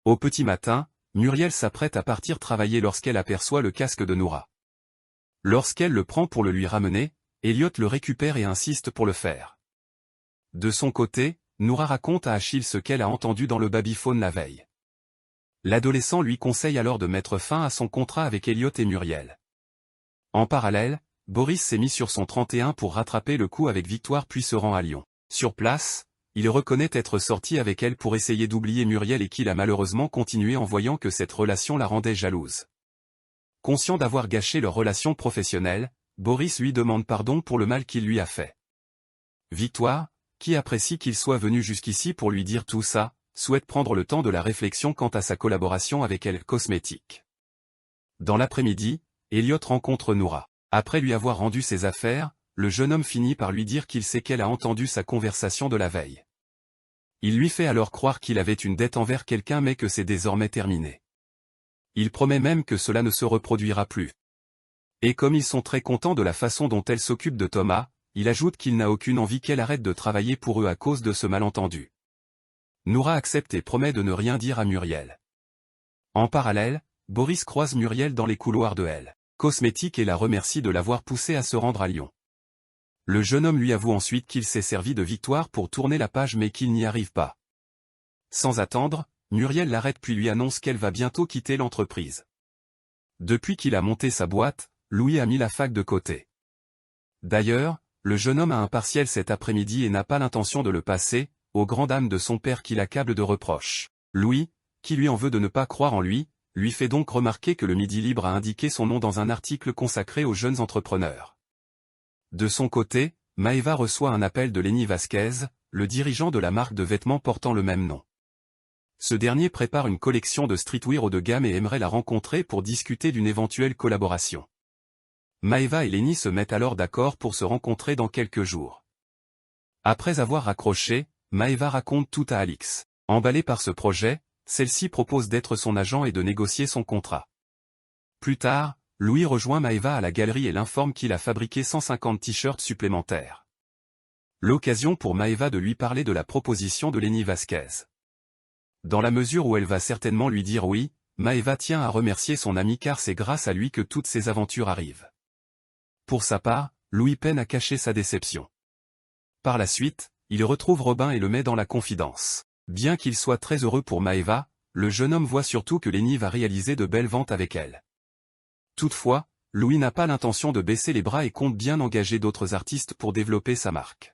Au petit matin, Muriel s'apprête à partir travailler lorsqu'elle aperçoit le casque de Noura. Lorsqu'elle le prend pour le lui ramener, Elliot le récupère et insiste pour le faire. De son côté, Noura raconte à Achille ce qu'elle a entendu dans le babyphone la veille. L'adolescent lui conseille alors de mettre fin à son contrat avec Elliot et Muriel. En parallèle, Boris s'est mis sur son 31 pour rattraper le coup avec Victoire puis se rend à Lyon. Sur place, il reconnaît être sorti avec elle pour essayer d'oublier Muriel et qu'il a malheureusement continué en voyant que cette relation la rendait jalouse. Conscient d'avoir gâché leur relation professionnelle, Boris lui demande pardon pour le mal qu'il lui a fait. Victoire, qui apprécie qu'il soit venu jusqu'ici pour lui dire tout ça, souhaite prendre le temps de la réflexion quant à sa collaboration avec Elle Cosmétiques. Dans l'après-midi, Elliot rencontre Noura. Après lui avoir rendu ses affaires, le jeune homme finit par lui dire qu'il sait qu'elle a entendu sa conversation de la veille. Il lui fait alors croire qu'il avait une dette envers quelqu'un mais que c'est désormais terminé. Il promet même que cela ne se reproduira plus. Et comme ils sont très contents de la façon dont elle s'occupe de Thomas, il ajoute qu'il n'a aucune envie qu'elle arrête de travailler pour eux à cause de ce malentendu. Noura accepte et promet de ne rien dire à Muriel. En parallèle, Boris croise Muriel dans les couloirs de Elle Cosmétiques et la remercie de l'avoir poussé à se rendre à Lyon. Le jeune homme lui avoue ensuite qu'il s'est servi de Victoire pour tourner la page mais qu'il n'y arrive pas. Sans attendre, Muriel l'arrête puis lui annonce qu'elle va bientôt quitter l'entreprise. Depuis qu'il a monté sa boîte, Louis a mis la fac de côté. D'ailleurs, le jeune homme a un partiel cet après-midi et n'a pas l'intention de le passer, aux grandes dames de son père qui l'accable de reproches. Louis, qui lui en veut de ne pas croire en lui fait donc remarquer que le Midi Libre a indiqué son nom dans un article consacré aux jeunes entrepreneurs. De son côté, Maëva reçoit un appel de Lenny Vasquez, le dirigeant de la marque de vêtements portant le même nom. Ce dernier prépare une collection de streetwear haut de gamme et aimerait la rencontrer pour discuter d'une éventuelle collaboration. Maëva et Lenny se mettent alors d'accord pour se rencontrer dans quelques jours. Après avoir raccroché, Maëva raconte tout à Alix. Emballée par ce projet, celle-ci propose d'être son agent et de négocier son contrat. Plus tard, Louis rejoint Maëva à la galerie et l'informe qu'il a fabriqué 150 t-shirts supplémentaires. L'occasion pour Maëva de lui parler de la proposition de Lenny Vasquez. Dans la mesure où elle va certainement lui dire oui, Maëva tient à remercier son ami car c'est grâce à lui que toutes ces aventures arrivent. Pour sa part, Louis peine à cacher sa déception. Par la suite, il retrouve Robin et le met dans la confidence. Bien qu'il soit très heureux pour Maëva, le jeune homme voit surtout que Lenny va réaliser de belles ventes avec elle. Toutefois, Louis n'a pas l'intention de baisser les bras et compte bien engager d'autres artistes pour développer sa marque.